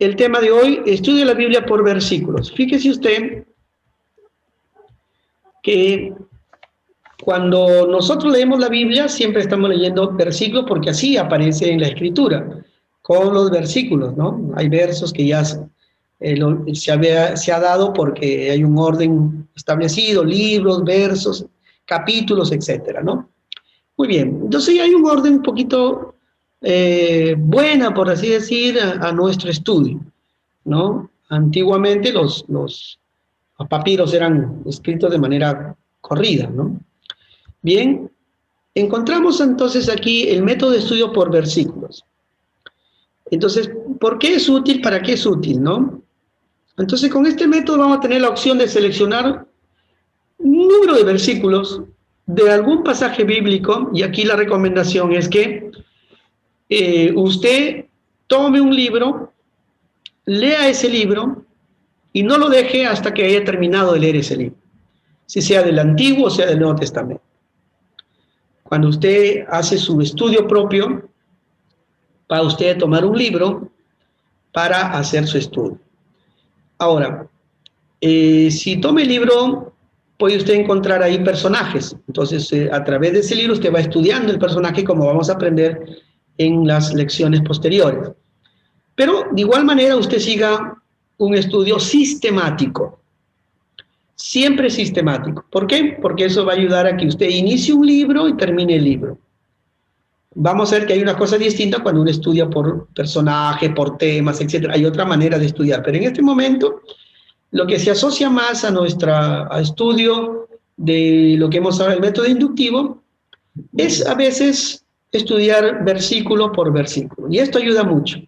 el tema de hoy, estudia la Biblia por versículos. Fíjese usted que cuando nosotros leemos la Biblia, siempre estamos leyendo versículos porque así aparece en la Escritura, con los versículos, ¿no? Hay versos que ya se ha dado porque hay un orden establecido, libros, versos, capítulos, etcétera, ¿no? Muy bien, entonces hay un orden un poquito buena, por así decir, a nuestro estudio, ¿no? Antiguamente los papiros eran escritos de manera corrida, ¿no? Bien, encontramos entonces aquí el método de estudio por versículos. Entonces, ¿por qué es útil? ¿Para qué es útil, no? Entonces, con este método vamos a tener la opción de seleccionar un número de versículos de algún pasaje bíblico, y aquí la recomendación es que usted tome un libro, lea ese libro y no lo deje hasta que haya terminado de leer ese libro, si sea del Antiguo o sea del Nuevo Testamento. Cuando usted hace su estudio propio, va usted a tomar un libro para hacer su estudio. Ahora, si toma el libro, puede usted encontrar ahí personajes. Entonces, a través de ese libro usted va estudiando el personaje como vamos a aprender en las lecciones posteriores. Pero de igual manera usted siga un estudio sistemático. Siempre sistemático. ¿Por qué? Porque eso va a ayudar a que usted inicie un libro y termine el libro. Vamos a ver que hay una cosa distinta cuando uno estudia por personaje, por temas, etc. Hay otra manera de estudiar. Pero en este momento, lo que se asocia más a nuestro estudio de lo que hemos hablado, el método inductivo, es a veces estudiar versículo por versículo. Y esto ayuda mucho.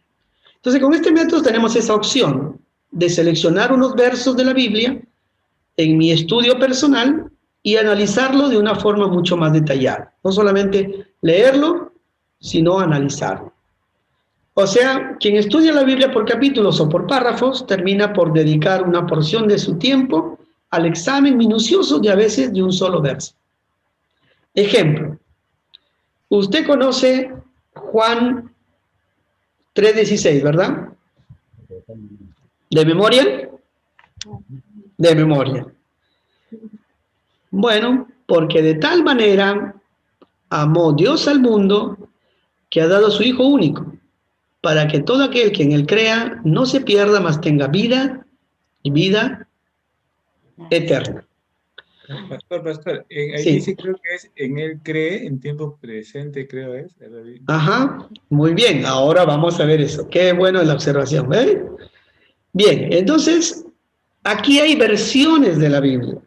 Entonces, con este método tenemos esa opción de seleccionar unos versos de la Biblia en mi estudio personal y analizarlo de una forma mucho más detallada. No solamente leerlo, sino analizarlo. O sea, quien estudia la Biblia por capítulos o por párrafos termina por dedicar una porción de su tiempo al examen minucioso de a veces de un solo verso. Ejemplo, usted conoce Juan 3:16, ¿verdad? ¿De memoria? De memoria. Bueno, porque de tal manera amó Dios al mundo que ha dado a su Hijo único, para que todo aquel que en él crea no se pierda, mas tenga vida y vida eterna. Pastor, ahí Sí. dice, creo que es, en él cree, en tiempo presente, creo es. Ajá, muy bien, ahora vamos a ver eso. Qué bueno la observación, ¿eh? Bien, entonces, aquí hay versiones de la Biblia,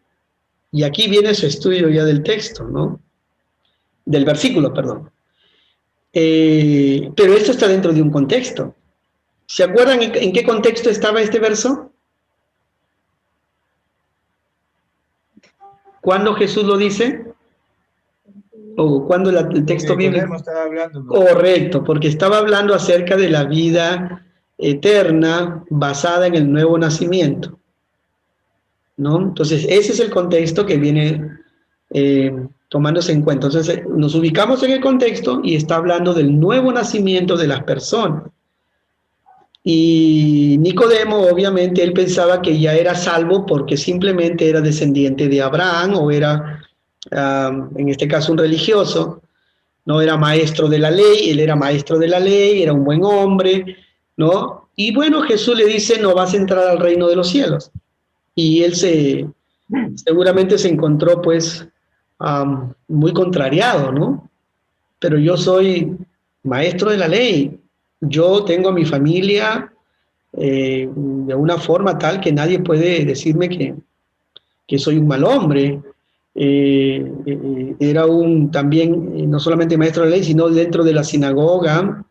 y aquí viene su estudio ya del texto, ¿no? Del versículo, perdón. Pero esto está dentro de un contexto. ¿Se acuerdan en qué contexto estaba este verso? ¿Cuándo Jesús lo dice? ¿O cuándo el texto bíblico? Estaba hablando, ¿no? Correcto, porque estaba hablando acerca de la vida eterna basada en el nuevo nacimiento, ¿no? Entonces, ese es el contexto que viene tomándose en cuenta. Entonces, nos ubicamos en el contexto y está hablando del nuevo nacimiento de las personas. Y Nicodemo, obviamente, él pensaba que ya era salvo porque simplemente era descendiente de Abraham o era, en este caso, un religioso. No era maestro de la ley, él era maestro de la ley, era un buen hombre, ¿no? Y bueno, Jesús le dice, no vas a entrar al reino de los cielos. Y él seguramente se encontró, pues, muy contrariado, ¿no? Pero yo soy maestro de la ley, yo tengo a mi familia de una forma tal que nadie puede decirme que soy un mal hombre. Era también, no solamente maestro de la ley, sino dentro de la sinagoga,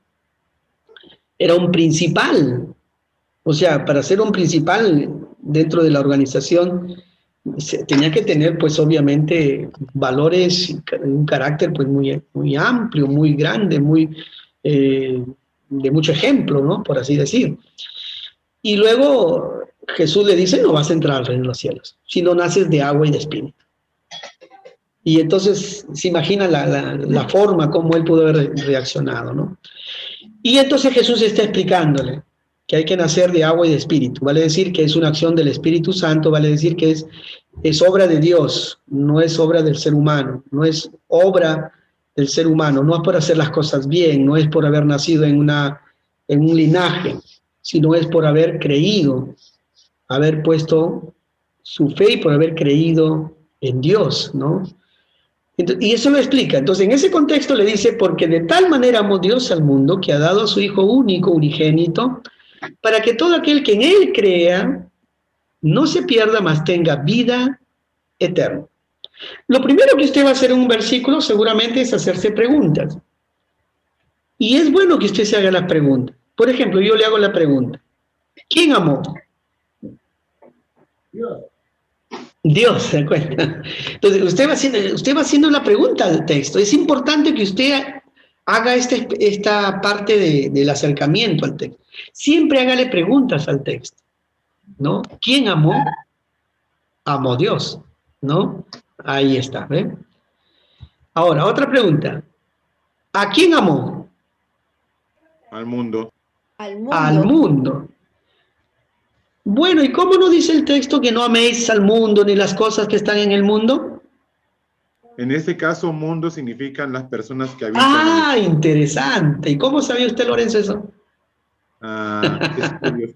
era un principal. O sea, para ser un principal dentro de la organización, tenía que tener, pues, obviamente, valores, un carácter, pues, muy, muy amplio, muy grande, de mucho ejemplo, ¿no? Por así decir. Y luego Jesús le dice, no vas a entrar al reino de los cielos, si no naces de agua y de espíritu. Y entonces se imagina la forma como él pudo haber reaccionado, ¿no? Y entonces Jesús está explicándole. que hay que nacer de agua y de espíritu. Vale decir que es una acción del Espíritu Santo, vale decir que es obra de Dios, no es obra del ser humano, no es obra del ser humano, no es por hacer las cosas bien, no es por haber nacido en un linaje, sino es por haber creído, haber puesto su fe y por haber creído en Dios, ¿no? Y eso lo explica. Entonces, en ese contexto le dice, porque de tal manera amó Dios al mundo que ha dado a su Hijo único, unigénito, para que todo aquel que en Él crea no se pierda, mas tenga vida eterna. Lo primero que usted va a hacer en un versículo seguramente es hacerse preguntas. Y es bueno que usted se haga las preguntas. Por ejemplo, yo le hago la pregunta, ¿quién amó? Dios. Dios, ¿se da cuenta? Entonces, usted va haciendo la pregunta al texto. Es importante que usted haga esta parte del acercamiento al texto. Siempre hágale preguntas al texto, ¿no? ¿Quién amó? Amó Dios, ¿no? Ahí está, ¿eh? Ahora, otra pregunta. ¿A quién amó? Al mundo. Al mundo. Al mundo. Bueno, ¿y cómo no dice el texto que no améis al mundo ni las cosas que están en el mundo? En este caso, mundo significan las personas que habitan. Ah, interesante. ¿Y cómo sabía usted, Lorenzo, eso? Estudios.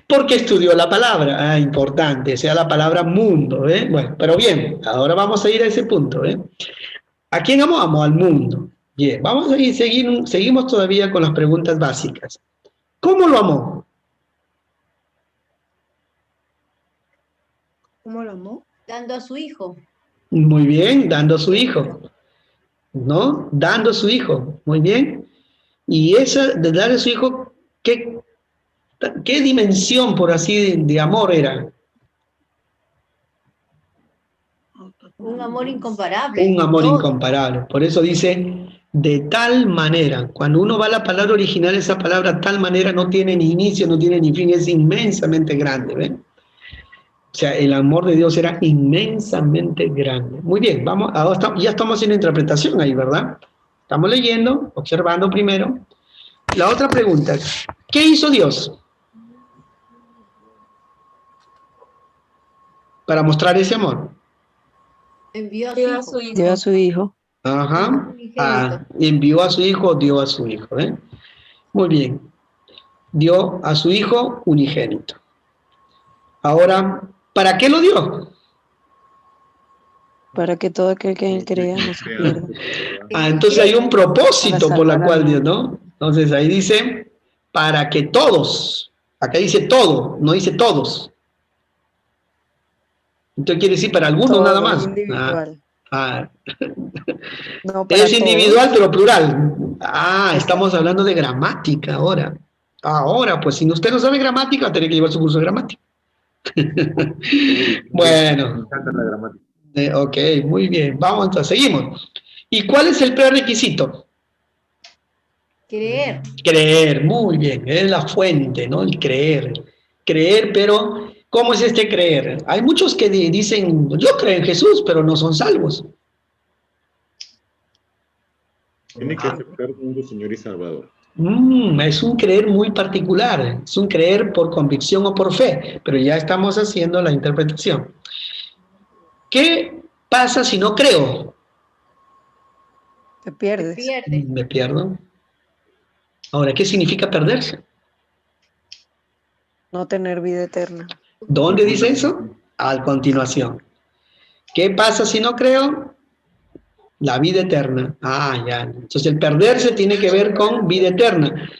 Porque estudió la palabra. Ah, importante, sea la palabra mundo, ¿eh? Bueno, pero bien, ahora vamos a ir a ese punto, ¿eh? ¿A quién amó? Amó al mundo. Bien, vamos a ir, seguimos todavía con las preguntas básicas. ¿Cómo lo amó? ¿Cómo lo amó? Dando a su hijo. Muy bien, dando a su hijo, ¿no? Dando a su hijo, muy bien. Y esa de dar a su hijo, ¿qué dimensión, por así, de amor era? Un amor incomparable. Un amor Todo. incomparable. Por eso dice, de tal manera. Cuando uno va a la palabra original, esa palabra tal manera no tiene ni inicio, no tiene ni fin, es inmensamente grande, ¿ven? O sea, el amor de Dios era inmensamente grande. Muy bien, vamos, ahora ya estamos haciendo interpretación ahí, ¿verdad? Estamos leyendo, observando primero. La otra pregunta, ¿qué hizo Dios para mostrar ese amor? Envió a su hijo. Dio a su hijo. Ajá. Unigénito. Envió a su hijo, dio a su hijo, ¿eh? Muy bien. Dio a su hijo unigénito. Ahora, ¿para qué lo dio? Para que todo aquel que en él crea no se pierda. Entonces hay un propósito Para por la salvar cual al Dios, mundo. ¿no? Entonces ahí dice, para que todos, acá dice todo, no dice todos. Entonces quiere decir para algunos Todo nada es más. individual. Es No para individual todos. pero plural. Estamos hablando de gramática ahora. Ahora, pues si usted no sabe gramática, va a tener que llevar su curso de gramática. Me Bueno, encanta la gramática. ok, muy bien. Vamos entonces, seguimos. ¿Y cuál es el prerequisito? Creer. Creer, muy bien, es la fuente, ¿no? El creer. Creer, pero ¿cómo es este creer? Hay muchos que dicen, yo creo en Jesús, pero no son salvos. Tiene que aceptar como Señor y Salvador. Es un creer muy particular, es un creer por convicción o por fe, pero ya estamos haciendo la interpretación. ¿Qué pasa si no creo? Te pierdes. Se pierde. Me pierdo. Ahora, ¿qué significa perderse? No tener vida eterna. ¿Dónde dice eso? A continuación. ¿Qué pasa si no creo? La vida eterna. Ya. Entonces el perderse tiene que ver con vida eterna.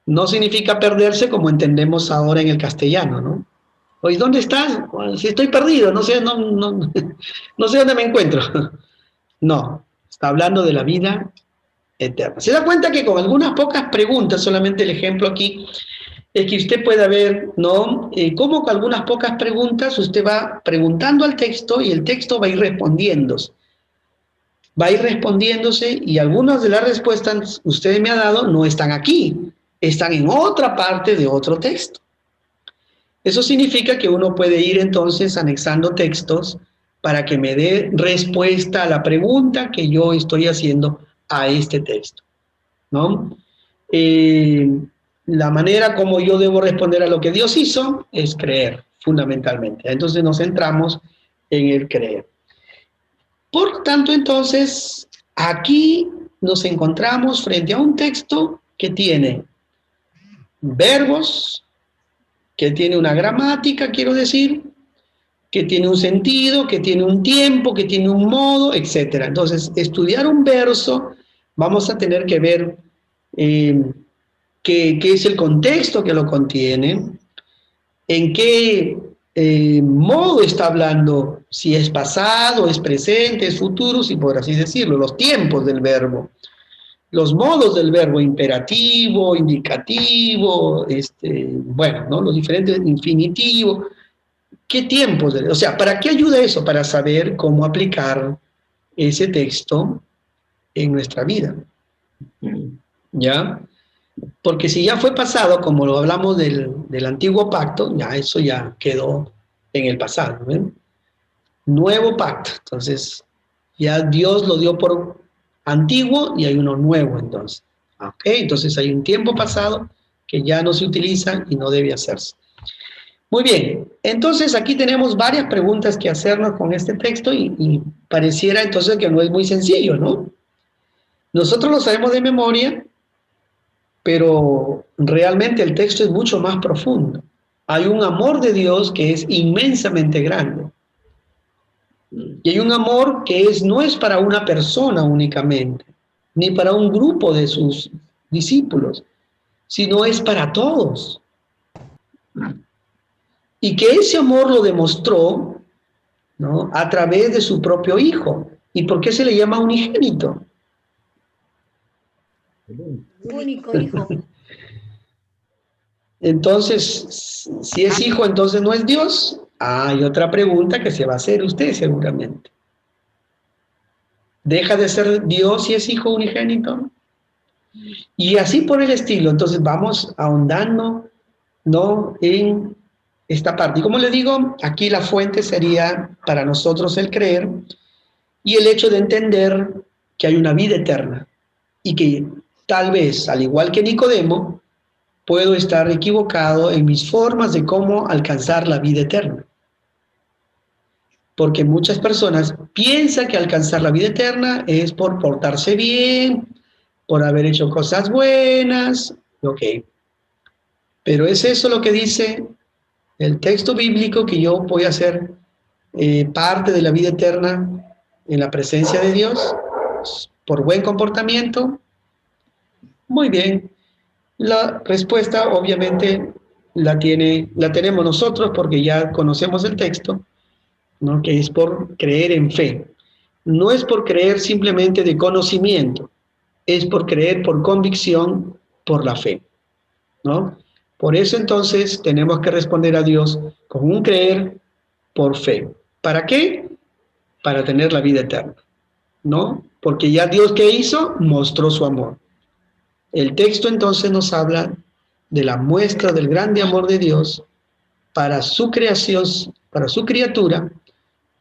No significa perderse como entendemos ahora en el castellano, ¿no? Oye, ¿dónde estás? Si estoy perdido, no sé, no sé dónde me encuentro. No, está hablando de la vida eterna. Se da cuenta que con algunas pocas preguntas, solamente el ejemplo aquí, es que usted pueda ver, ¿no? Cómo con algunas pocas preguntas usted va preguntando al texto y el texto va a ir respondiéndose. Va a ir respondiéndose y algunas de las respuestas que usted me ha dado no están aquí, están en otra parte de otro texto. Eso significa que uno puede ir entonces anexando textos para que me dé respuesta a la pregunta que yo estoy haciendo a este texto, ¿no? la manera como yo debo responder a lo que Dios hizo es creer, fundamentalmente. Entonces nos centramos en el creer. Por tanto, entonces, aquí nos encontramos frente a un texto que tiene verbos, que tiene una gramática, quiero decir, que tiene un sentido, que tiene un tiempo, que tiene un modo, etc. Entonces, estudiar un verso, vamos a tener que ver qué es el contexto que lo contiene, en qué modo está hablando, si es pasado, es presente, es futuro, si por así decirlo, los tiempos del verbo, los modos del verbo imperativo, indicativo, bueno, ¿no? Los diferentes infinitivos, qué tiempos, o sea, ¿para qué ayuda eso? Para saber cómo aplicar ese texto en nuestra vida, ¿ya? Porque si ya fue pasado, como lo hablamos del antiguo pacto, ya eso ya quedó en el pasado, ¿ven? Nuevo pacto, entonces ya Dios lo dio por antiguo y hay uno nuevo entonces. ¿Ok? Entonces hay un tiempo pasado que ya no se utiliza y no debe hacerse. Muy bien, entonces aquí tenemos varias preguntas que hacernos con este texto y pareciera entonces que no es muy sencillo, ¿no? Nosotros lo sabemos de memoria, pero realmente el texto es mucho más profundo. Hay un amor de Dios que es inmensamente grande. Y hay un amor que no es para una persona únicamente, ni para un grupo de sus discípulos, sino es para todos. Y que ese amor lo demostró, ¿no?, a través de su propio Hijo. ¿Y por qué se le llama unigénito? Único hijo. Entonces, si es hijo, entonces no es Dios. Hay otra pregunta que se va a hacer usted seguramente. ¿Deja de ser Dios si es hijo unigénito? Y así por el estilo. Entonces vamos ahondando, ¿no?, en esta parte. Y como le digo, aquí la fuente sería para nosotros el creer y el hecho de entender que hay una vida eterna y que tal vez, al igual que Nicodemo, puedo estar equivocado en mis formas de cómo alcanzar la vida eterna. Porque muchas personas piensan que alcanzar la vida eterna es por portarse bien, por haber hecho cosas buenas, ok. Pero ¿es eso lo que dice el texto bíblico, que yo voy a ser parte de la vida eterna en la presencia de Dios por buen comportamiento? Muy bien. La respuesta obviamente la tenemos nosotros porque ya conocemos el texto, ¿no?, que es por creer en fe. No es por creer simplemente de conocimiento, es por creer por convicción, por la fe, ¿no? Por eso entonces tenemos que responder a Dios con un creer por fe. ¿Para qué? Para tener la vida eterna, ¿no? Porque ya Dios, ¿qué hizo? Mostró su amor. El texto entonces nos habla de la muestra del grande amor de Dios para su creación, para su criatura,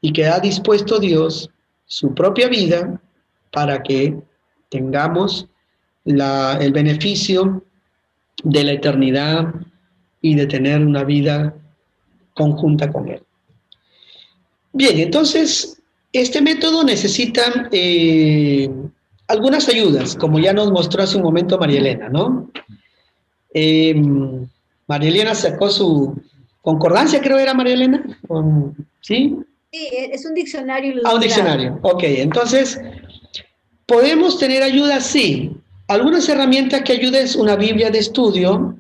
y que ha dispuesto Dios su propia vida para que tengamos el beneficio de la eternidad y de tener una vida conjunta con Él. Bien, entonces, este método necesita algunas ayudas, como ya nos mostró hace un momento María Elena, ¿no? María Elena sacó su concordancia, creo era María Elena, ¿sí? Sí, es un diccionario Ah, ilustrado. un diccionario, ok. Entonces, ¿podemos tener ayuda? Sí. Algunas herramientas que ayudan es una Biblia de estudio,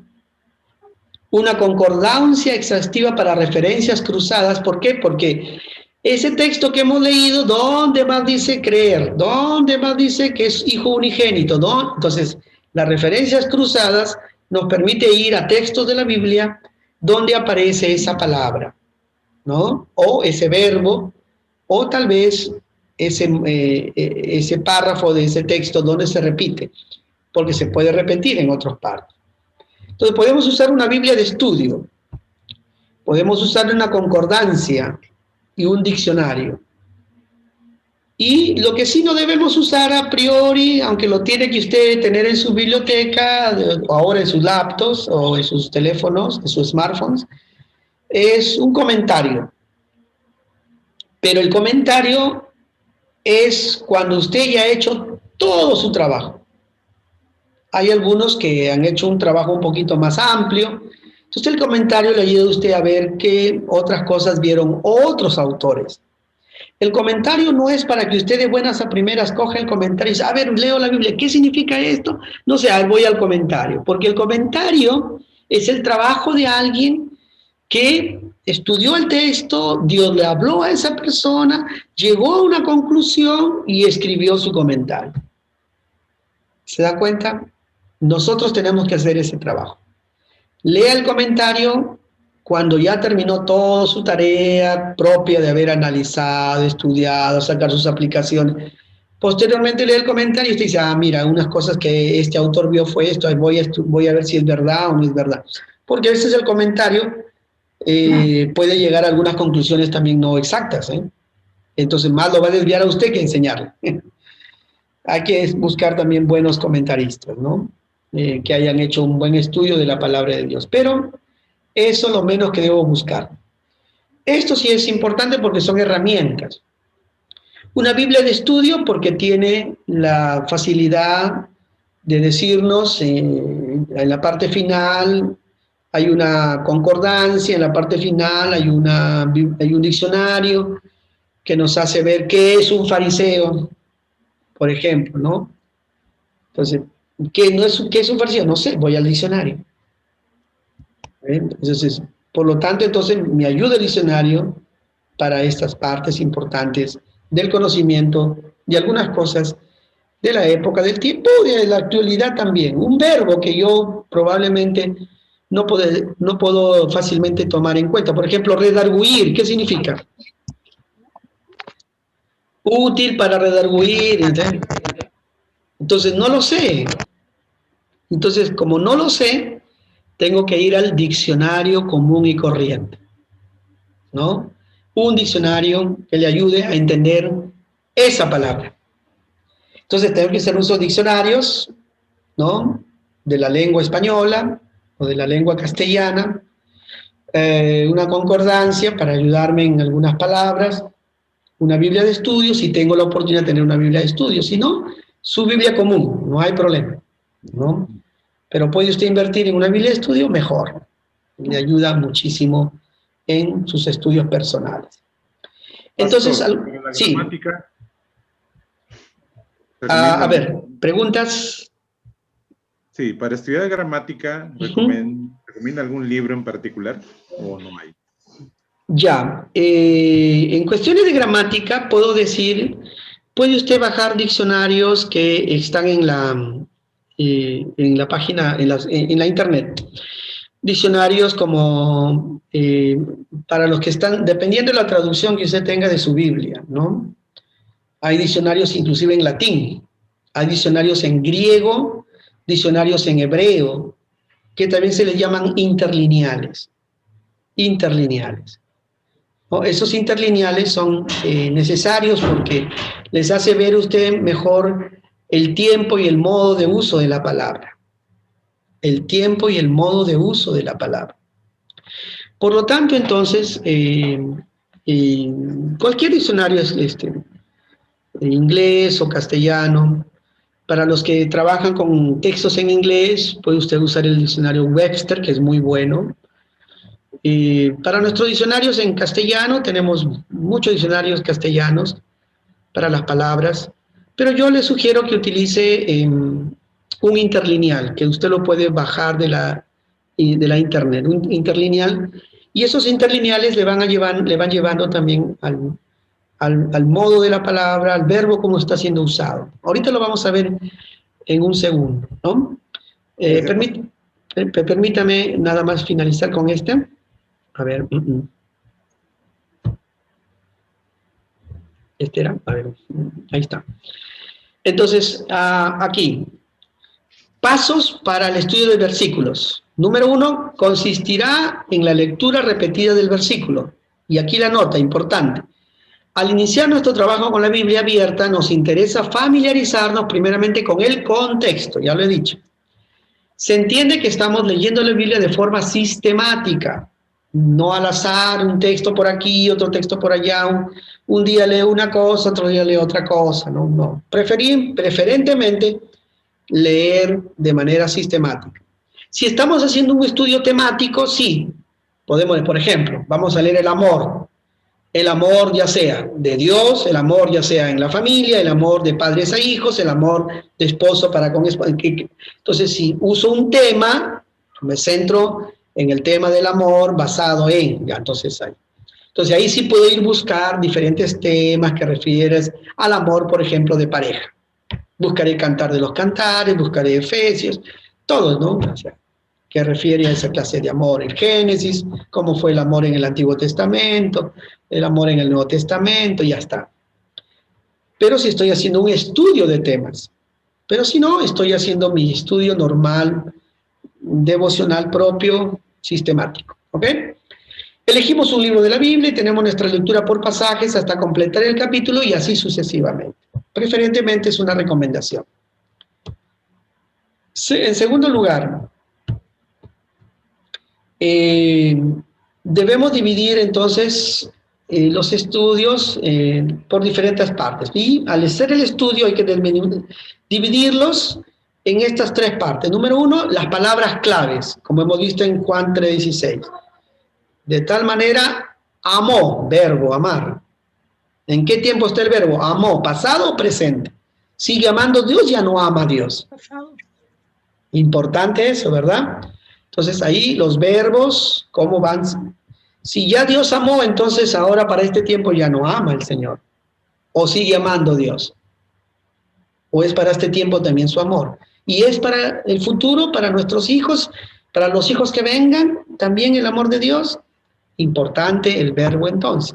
una concordancia exhaustiva para referencias cruzadas. ¿Por qué? Porque ese texto que hemos leído, ¿dónde más dice creer? ¿Dónde más dice que es hijo unigénito? ¿No? Entonces, las referencias cruzadas nos permite ir a textos de la Biblia donde aparece esa palabra, ¿no? O ese verbo, o tal vez ese párrafo de ese texto donde se repite, porque se puede repetir en otras partes. Entonces podemos usar una Biblia de estudio, podemos usar una concordancia y un diccionario. Y lo que sí no debemos usar a priori, aunque lo tiene que usted tener en su biblioteca, o ahora en sus laptops, o en sus teléfonos, en sus smartphones, es un comentario. Pero el comentario es cuando usted ya ha hecho todo su trabajo. Hay algunos que han hecho un trabajo un poquito más amplio. Entonces el comentario le ayuda a usted a ver qué otras cosas vieron otros autores. El comentario no es para que usted de buenas a primeras coja el comentario y dice, a ver, leo la Biblia, ¿qué significa esto? No sé, voy al comentario. Porque el comentario es el trabajo de alguien que estudió el texto, Dios le habló a esa persona, llegó a una conclusión y escribió su comentario. ¿Se da cuenta? Nosotros tenemos que hacer ese trabajo. Lea el comentario cuando ya terminó toda su tarea propia de haber analizado, estudiado, sacar sus aplicaciones. Posteriormente lee el comentario y usted dice, ah, mira, unas cosas que este autor vio fue esto, voy a ver si es verdad o no es verdad. Porque a veces el comentario puede llegar a algunas conclusiones también no exactas, ¿eh? Entonces más lo va a desviar a usted que enseñarle. Hay que buscar también buenos comentaristas, ¿no? Que hayan hecho un buen estudio de la palabra de Dios. Pero eso es lo menos que debo buscar. Esto sí es importante porque son herramientas. Una Biblia de estudio porque tiene la facilidad de decirnos en la parte final hay una concordancia, en la parte final hay un diccionario que nos hace ver qué es un fariseo, por ejemplo, ¿no? Entonces, ¿qué es un fariseo? No sé, voy al diccionario. Entonces, por lo tanto, entonces me ayuda el diccionario para estas partes importantes del conocimiento de algunas cosas de la época, del tiempo y de la actualidad también. Un verbo que yo probablemente no puedo fácilmente tomar en cuenta. Por ejemplo, redarguir, ¿qué significa? Útil para redarguir. Entonces, no lo sé. Entonces, como no lo sé, tengo que ir al diccionario común y corriente, ¿no? Un diccionario que le ayude a entender esa palabra. Entonces, tengo que hacer usos diccionarios, ¿no? De la lengua española o de la lengua castellana, una concordancia para ayudarme en algunas palabras, una Biblia de estudio, si tengo la oportunidad de tener una Biblia de estudio, si no, su Biblia común, no hay problema, ¿no? Pero puede usted invertir en una Biblia de estudio, mejor. Le ayuda muchísimo en sus estudios personales. Entonces, Pastor, sí. Gramática, A ver, ¿preguntas? Sí, para estudiar gramática, ¿recomienda algún libro en particular o no hay? Ya, en cuestiones de gramática puedo decir, puede usted bajar diccionarios que están en la página, en la internet. Diccionarios como para los que están, dependiendo de la traducción que usted tenga de su Biblia, ¿no? Hay diccionarios inclusive en latín, hay diccionarios en griego, diccionarios en hebreo, que también se les llaman interlineales. Interlineales. ¿No? Esos interlineales son necesarios porque les hace ver usted mejor el tiempo y el modo de uso de la palabra. El tiempo y el modo de uso de la palabra. Por lo tanto, entonces, cualquier diccionario es inglés o castellano. Para los que trabajan con textos en inglés, puede usted usar el diccionario Webster, que es muy bueno. Para nuestros diccionarios en castellano, tenemos muchos diccionarios castellanos para las palabras, pero yo le sugiero que utilice un interlineal, que usted lo puede bajar de la internet, un interlineal, y esos interlineales le van llevando también al modo de la palabra, al verbo como está siendo usado. Ahorita lo vamos a ver en un segundo, ¿no? Permítame nada más finalizar con este. A ver. Este era, a ver, ahí está. Entonces, aquí. Pasos para el estudio de versículos. Número 1, consistirá en la lectura repetida del versículo. Y aquí la nota, importante. Al iniciar nuestro trabajo con la Biblia abierta, nos interesa familiarizarnos primeramente con el contexto, ya lo he dicho. Se entiende que estamos leyendo la Biblia de forma sistemática, no al azar, un texto por aquí, otro texto por allá, un día leo una cosa, otro día leo otra cosa, no. Preferentemente leer de manera sistemática. Si estamos haciendo un estudio temático, sí, podemos, por ejemplo, vamos a leer el amor ya sea de Dios, el amor ya sea en la familia, el amor de padres a hijos, el amor de esposo para con esposo. Entonces, si uso un tema, me centro en el tema del amor basado en, ya, entonces ahí sí puedo ir a buscar diferentes temas que refieres al amor, por ejemplo, de pareja. Buscaré Cantar de los Cantares, buscaré Efesios, todos, ¿no? O sea, que refiere a esa clase de amor, el Génesis, cómo fue el amor en el Antiguo Testamento, el amor en el Nuevo Testamento, ya está. Pero si estoy haciendo un estudio de temas, pero si no, estoy haciendo mi estudio normal, devocional propio, sistemático, ¿ok? Elegimos un libro de la Biblia y tenemos nuestra lectura por pasajes hasta completar el capítulo y así sucesivamente. Preferentemente es una recomendación. En segundo lugar, debemos dividir entonces los estudios por diferentes partes. Y al hacer el estudio hay que dividirlos en estas tres partes. Número uno, las palabras claves, como hemos visto en Juan 3:16. De tal manera, amó, verbo, amar. ¿En qué tiempo está el verbo? Amó, pasado o presente. Sigue amando a Dios, ya no ama a Dios. Importante eso, ¿verdad? Entonces ahí los verbos, ¿cómo van? Si ya Dios amó, entonces ahora para este tiempo ya no ama el Señor. O sigue amando a Dios. O es para este tiempo también su amor. Y es para el futuro, para nuestros hijos, para los hijos que vengan, también el amor de Dios. Importante el verbo entonces.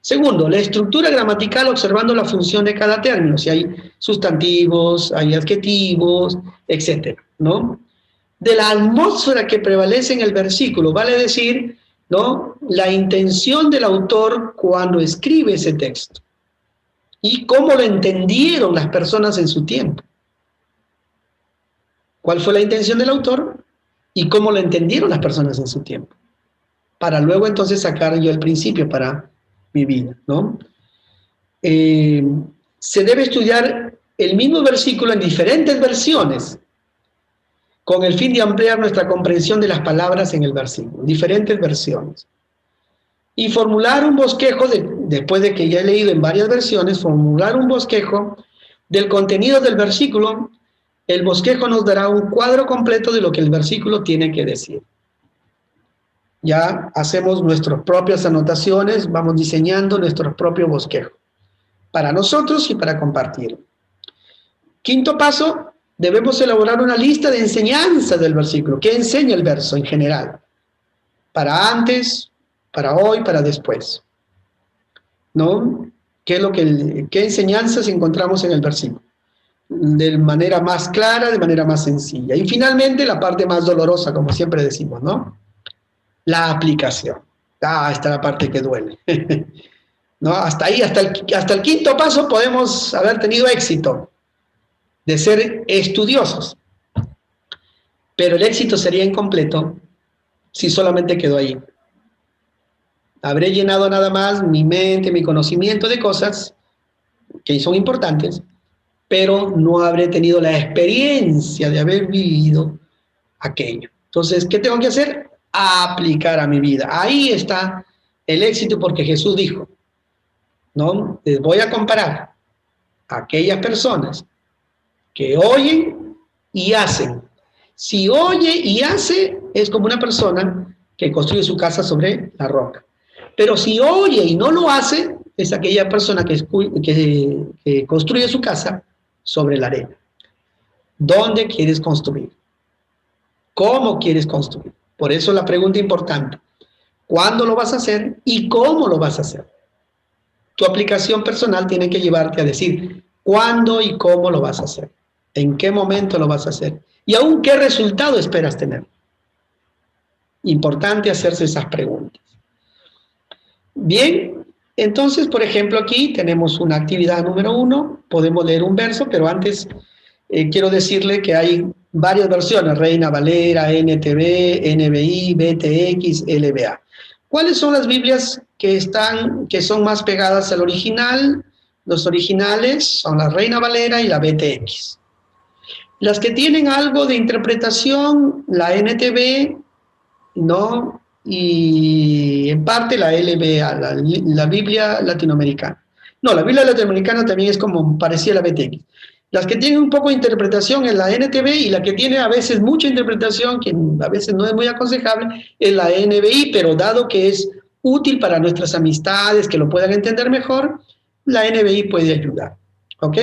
Segundo, la estructura gramatical observando la función de cada término. Si hay sustantivos, hay adjetivos, etcétera, ¿no? De la atmósfera que prevalece en el versículo, vale decir, ¿no?, la intención del autor cuando escribe ese texto y cómo lo entendieron las personas en su tiempo. ¿Cuál fue la intención del autor? Y cómo lo entendieron las personas en su tiempo. Para luego entonces sacar yo el principio para mi vida, ¿no? Se debe estudiar el mismo versículo en diferentes versiones, con el fin de ampliar nuestra comprensión de las palabras en el versículo, diferentes versiones. Y formular un bosquejo, después de que ya he leído en varias versiones, formular un bosquejo del contenido del versículo. El bosquejo nos dará un cuadro completo de lo que el versículo tiene que decir. Ya hacemos nuestras propias anotaciones, vamos diseñando nuestro propio bosquejo, para nosotros y para compartir. Quinto paso, debemos elaborar una lista de enseñanza del versículo. ¿Qué enseña el verso en general? Para antes, para hoy, para después. ¿No? ¿Qué enseñanzas encontramos en el versículo? De manera más clara, de manera más sencilla. Y finalmente, la parte más dolorosa, como siempre decimos, ¿no? La aplicación. Esta es la parte que duele. ¿No? Hasta ahí, hasta el quinto paso podemos haber tenido éxito de ser estudiosos. Pero el éxito sería incompleto si solamente quedó ahí. Habré llenado nada más mi mente, mi conocimiento de cosas que son importantes, pero no habré tenido la experiencia de haber vivido aquello. Entonces, ¿qué tengo que hacer? Aplicar a mi vida. Ahí está el éxito, porque Jesús dijo, ¿no? Les voy a comparar a aquellas personas que oyen y hacen. Si oye y hace, es como una persona que construye su casa sobre la roca. Pero si oye y no lo hace, es aquella persona que construye su casa sobre la arena. ¿Dónde quieres construir? ¿Cómo quieres construir? Por eso la pregunta importante, ¿cuándo lo vas a hacer y cómo lo vas a hacer? Tu aplicación personal tiene que llevarte a decir cuándo y cómo lo vas a hacer, en qué momento lo vas a hacer y aún qué resultado esperas tener. Importante hacerse esas preguntas. Bien, Entonces, por ejemplo, aquí tenemos una actividad número 1, podemos leer un verso, pero antes quiero decirle que hay varias versiones, Reina Valera, NTV, NBI, BTX, LBA. ¿Cuáles son las Biblias que son más pegadas al original? Los originales son la Reina Valera y la BTX. Las que tienen algo de interpretación, la NTV, ¿no? Y en parte la LBA, la Biblia latinoamericana. No, la Biblia latinoamericana también es como parecía la BTX. Las que tienen un poco de interpretación es la NTV y la que tiene a veces mucha interpretación, que a veces no es muy aconsejable, es la NBI, pero dado que es útil para nuestras amistades, que lo puedan entender mejor, la NBI puede ayudar. ¿Ok?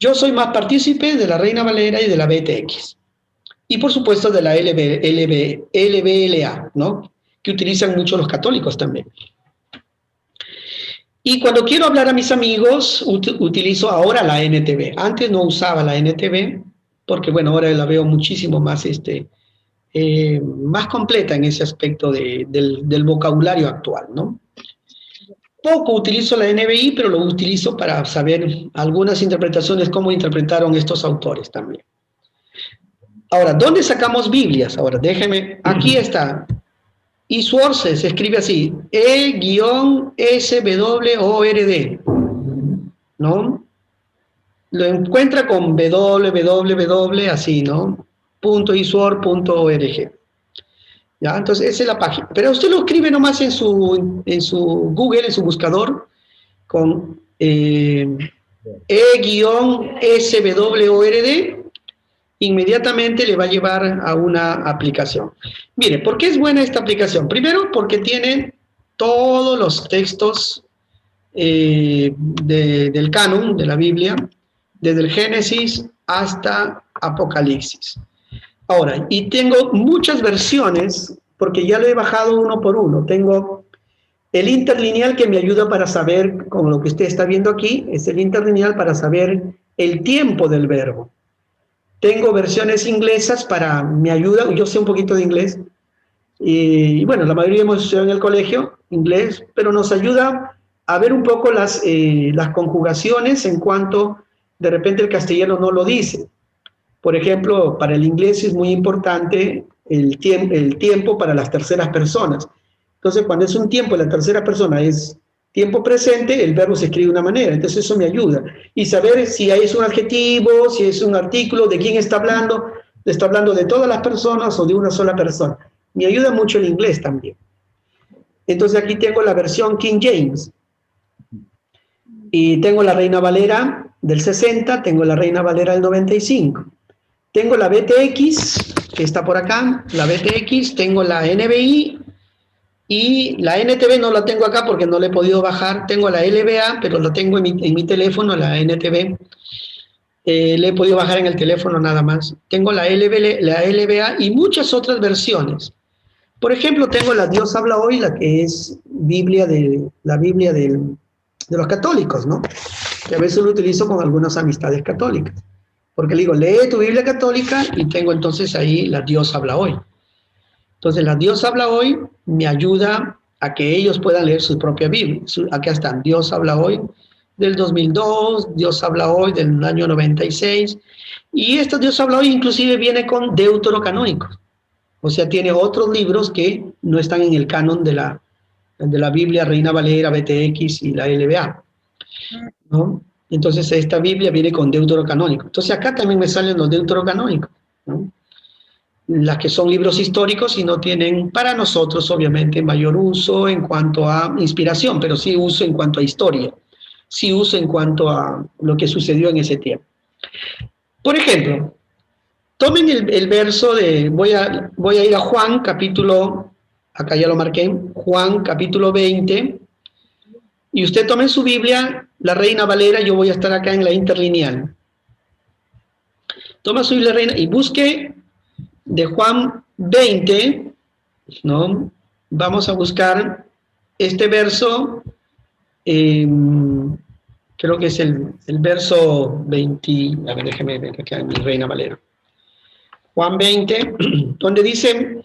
Yo soy más partícipe de la Reina Valera y de la BTX. Y por supuesto de la LBLA, ¿no? Que utilizan mucho los católicos también. Y cuando quiero hablar a mis amigos, utilizo ahora la NTV. Antes no usaba la NTV, porque bueno, ahora la veo muchísimo más, más completa en ese aspecto del vocabulario actual, ¿no? Poco utilizo la NBI, pero lo utilizo para saber algunas interpretaciones, cómo interpretaron estos autores también. Ahora, ¿dónde sacamos Biblias? Ahora, déjeme, aquí está. eSword se escribe así, E-SWORD, ¿no? Lo encuentra con www, así, ¿no? .eSword.org. ¿Ya? Entonces, esa es la página. Pero usted lo escribe nomás en su Google, en su buscador, con E-SWORD, inmediatamente le va a llevar a una aplicación. Mire, ¿por qué es buena esta aplicación? Primero, porque tiene todos los textos del canon de la Biblia, desde el Génesis hasta Apocalipsis. Ahora, y tengo muchas versiones, porque ya lo he bajado uno por uno. Tengo el interlineal que me ayuda para saber, como lo que usted está viendo aquí, es el interlineal para saber el tiempo del verbo. Tengo versiones inglesas me ayuda, yo sé un poquito de inglés, y bueno, la mayoría hemos estudiado en el colegio inglés, pero nos ayuda a ver un poco las conjugaciones en cuanto de repente el castellano no lo dice. Por ejemplo, para el inglés es muy importante el tiempo para las terceras personas. Entonces, cuando es un tiempo en la tercera persona es tiempo presente, el verbo se escribe de una manera, entonces eso me ayuda. Y saber si es un adjetivo, si es un artículo, de quién está hablando de todas las personas o de una sola persona. Me ayuda mucho el inglés también. Entonces aquí tengo la versión King James. Y tengo la Reina Valera del 60, tengo la Reina Valera del 95. Tengo la BTX, que está por acá, la BTX, tengo la NBI, y la NTV no la tengo acá porque no la he podido bajar. Tengo la LBA, pero la tengo en mi teléfono, la NTV. La he podido bajar en el teléfono nada más. Tengo la LBA y muchas otras versiones. Por ejemplo, tengo la Dios habla hoy, la que es la Biblia de los católicos, ¿no? Que a veces lo utilizo con algunas amistades católicas. Porque le digo, lee tu Biblia católica y tengo entonces ahí la Dios habla hoy. Entonces, la Dios habla hoy me ayuda a que ellos puedan leer su propia Biblia. Acá están, Dios habla hoy del 2002, Dios habla hoy del año 96, y esta Dios habla hoy inclusive viene con deuterocanónicos. O sea, tiene otros libros que no están en el canon de la Biblia Reina Valera, BTX y la LBA, ¿no? Entonces, esta Biblia viene con deuterocanónicos. Entonces, acá también me salen los deuterocanónicos, ¿no? Las que son libros históricos y no tienen para nosotros obviamente mayor uso en cuanto a inspiración, pero sí uso en cuanto a historia, sí uso en cuanto a lo que sucedió en ese tiempo. Por ejemplo, tomen el verso voy a ir a Juan capítulo, acá ya lo marqué, Juan capítulo 20, y usted tome su Biblia, la Reina Valera, yo voy a estar acá en la interlineal. Toma su Biblia Reina y busque de Juan 20, ¿no? Vamos a buscar este verso, creo que es el verso 20, a ver, déjeme ver acá en mi Reina Valera. Juan 20, donde dice,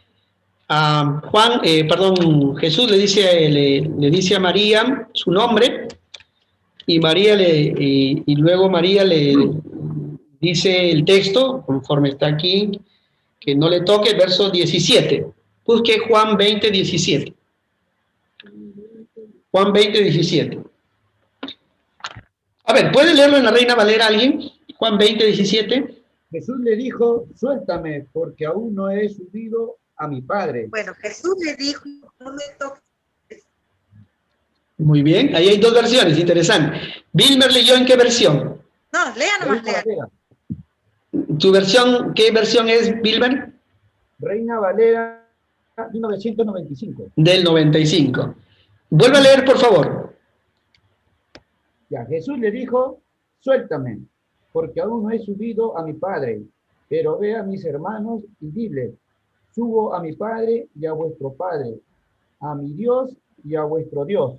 Jesús le dice a María su nombre, y y luego María le dice el texto, conforme está aquí, que no le toque, verso 17. Busque Juan 20, 17. Juan 20, 17. A ver, ¿puede leerlo en la Reina Valera alguien? Juan 20, 17. Jesús le dijo, suéltame, porque aún no he subido a mi Padre. Bueno, Jesús le dijo, no me toques. Muy bien, ahí hay dos versiones, interesante. Wilmer leyó ¿en qué versión? No, lea nomás, Reina lea. Valera. ¿Tu versión, qué versión es, Wilmer? Reina Valera 1995. Del 95. Vuelve a leer, por favor. Ya, Jesús le dijo, suéltame, porque aún no he subido a mi Padre, pero ve a mis hermanos y dile, subo a mi Padre y a vuestro Padre, a mi Dios y a vuestro Dios.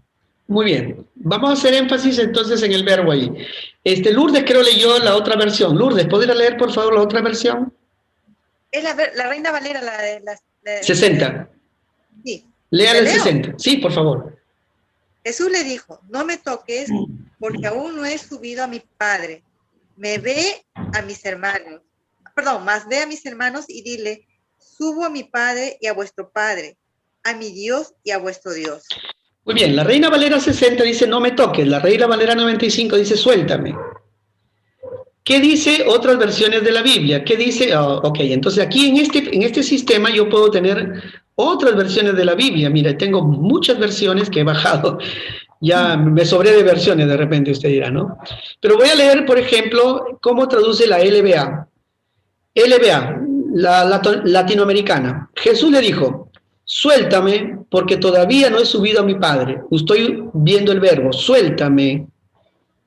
Muy bien, vamos a hacer énfasis entonces en el verbo ahí. Lourdes creo leyó la otra versión. Lourdes, ¿podría leer por favor la otra versión? Es la Reina Valera, la de 60. Sí. Léala el ¿Te leo? 60. Sí, por favor. Jesús le dijo, no me toques, porque aún no he subido a mi Padre. Más ve a mis hermanos y dile, subo a mi Padre y a vuestro Padre, a mi Dios y a vuestro Dios. Muy bien, la Reina Valera 60 dice, no me toques. La Reina Valera 95 dice, suéltame. ¿Qué dice otras versiones de la Biblia? ¿Qué dice? Ok, entonces aquí en este sistema yo puedo tener otras versiones de la Biblia. Mira, tengo muchas versiones que he bajado. Ya me sobré de versiones, de repente usted dirá, ¿no? Pero voy a leer, por ejemplo, cómo traduce la LBA. LBA, la latinoamericana. Jesús le dijo, suéltame porque todavía no he subido a mi Padre. Estoy viendo el verbo, suéltame,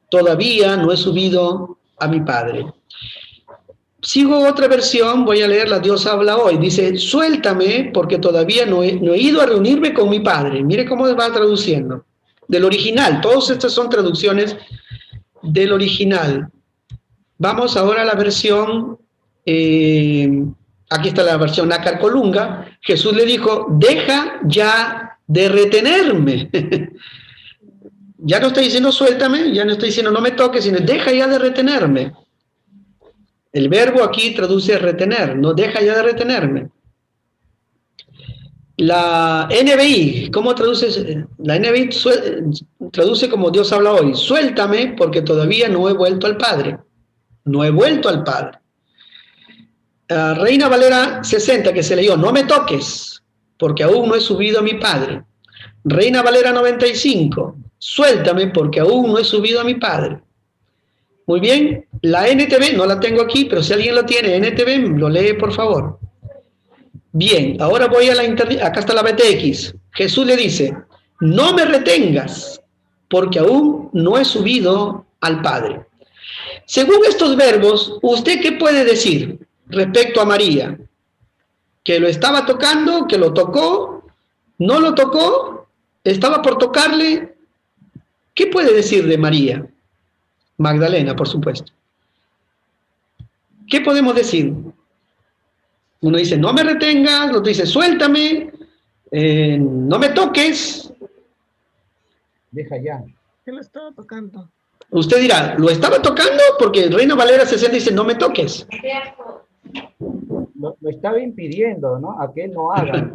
todavía no he subido a mi Padre. Sigo otra versión, voy a leer la Dios habla hoy. Dice, suéltame porque todavía no he ido a reunirme con mi Padre. Mire cómo va traduciendo. Del original, todas estas son traducciones del original. Vamos ahora a la versión, aquí está la versión Nácar Colunga. Jesús le dijo, deja ya de retenerme. Ya no está diciendo suéltame, ya no está diciendo no me toques, sino deja ya de retenerme. El verbo aquí traduce retener, no deja ya de retenerme. La NBI, ¿cómo traduce? La NBI traduce como Dios habla hoy, suéltame porque todavía no he vuelto al Padre. No he vuelto al Padre. Reina Valera 60, que se leyó, no me toques porque aún no he subido a mi Padre. Reina Valera 95, suéltame porque aún no he subido a mi Padre. Muy bien, la NTV, no la tengo aquí, pero si alguien lo tiene, NTV, lo lee por favor. Bien, ahora voy a la internet, acá está la BTX. Jesús le dice, no me retengas porque aún no he subido al Padre. Según estos verbos, ¿usted qué puede decir respecto a María? ¿Que lo estaba tocando, que lo tocó, no lo tocó, estaba por tocarle? ¿Qué puede decir de María? Magdalena, por supuesto. ¿Qué podemos decir? Uno dice, no me retengas, el otro dice, suéltame, no me toques. Deja ya. ¿Qué lo estaba tocando? Usted dirá, ¿lo estaba tocando? Porque el Reina Valera 60 dice, no me toques. Lo estaba impidiendo, ¿no? A que él no haga. Él,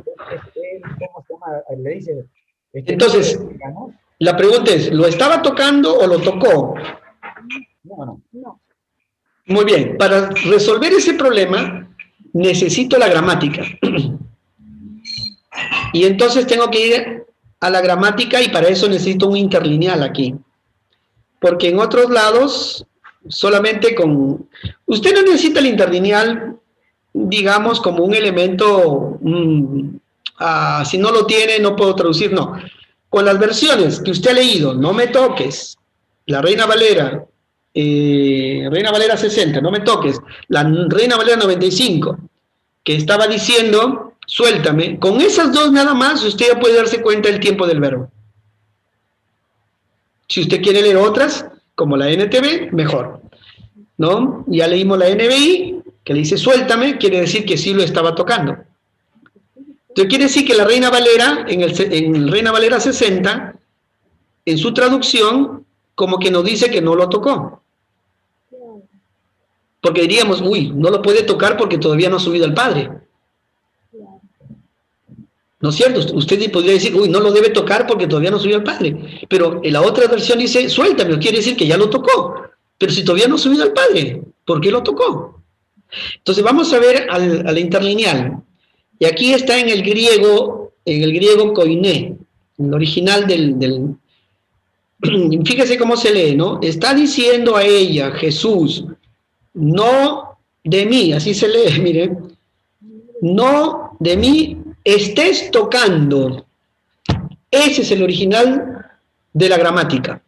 ¿cómo se llama? Le dice... Entonces, ¿no? la pregunta es, ¿lo estaba tocando o lo tocó? No. Muy bien, para resolver ese problema necesito la gramática. Y entonces tengo que ir a la gramática y para eso necesito un interlineal aquí. Porque en otros lados, solamente con... Usted no necesita el interlineal, digamos, como un elemento... si no lo tiene, no puedo traducir, no. Con las versiones que usted ha leído, no me toques, la Reina Valera 60, no me toques, la Reina Valera 95, que estaba diciendo, suéltame, con esas dos nada más usted ya puede darse cuenta del tiempo del verbo. Si usted quiere leer otras, como la NTV, mejor, ¿no? Ya leímos la NBI, que le dice suéltame, quiere decir que sí lo estaba tocando. Entonces quiere decir que la Reina Valera, en Reina Valera 60, en su traducción, como que nos dice que no lo tocó. Porque diríamos, uy, no lo puede tocar porque todavía no ha subido al Padre. ¿No es cierto? Usted podría decir, uy, no lo debe tocar porque todavía no subió al Padre. Pero en la otra versión dice, suéltame, quiere decir que ya lo tocó. Pero si todavía no ha subido al Padre, ¿por qué lo tocó? Entonces vamos a ver al interlineal. Y aquí está en el griego koiné, en el original del fíjese cómo se lee, ¿no? Está diciendo a ella, Jesús, no de mí, así se lee, mire, no de mí estés tocando. Ese es el original de la gramática.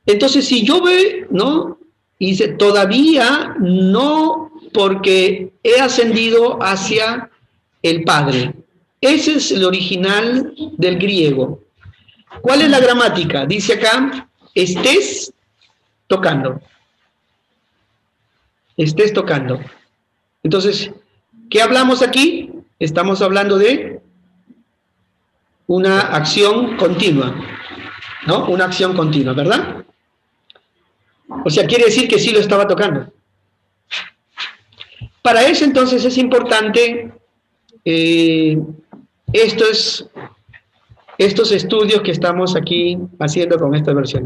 Entonces, si yo veo, ¿no? Y dice, todavía no, porque he ascendido hacia el Padre. Ese es el original del griego. ¿Cuál es la gramática? Dice acá, estés tocando. Estés tocando. Entonces, ¿qué hablamos aquí? Estamos hablando de una acción continua, ¿no? Una acción continua, ¿verdad? O sea, quiere decir que sí lo estaba tocando. Para eso, entonces, es importante estos estudios que estamos aquí haciendo con esta versión.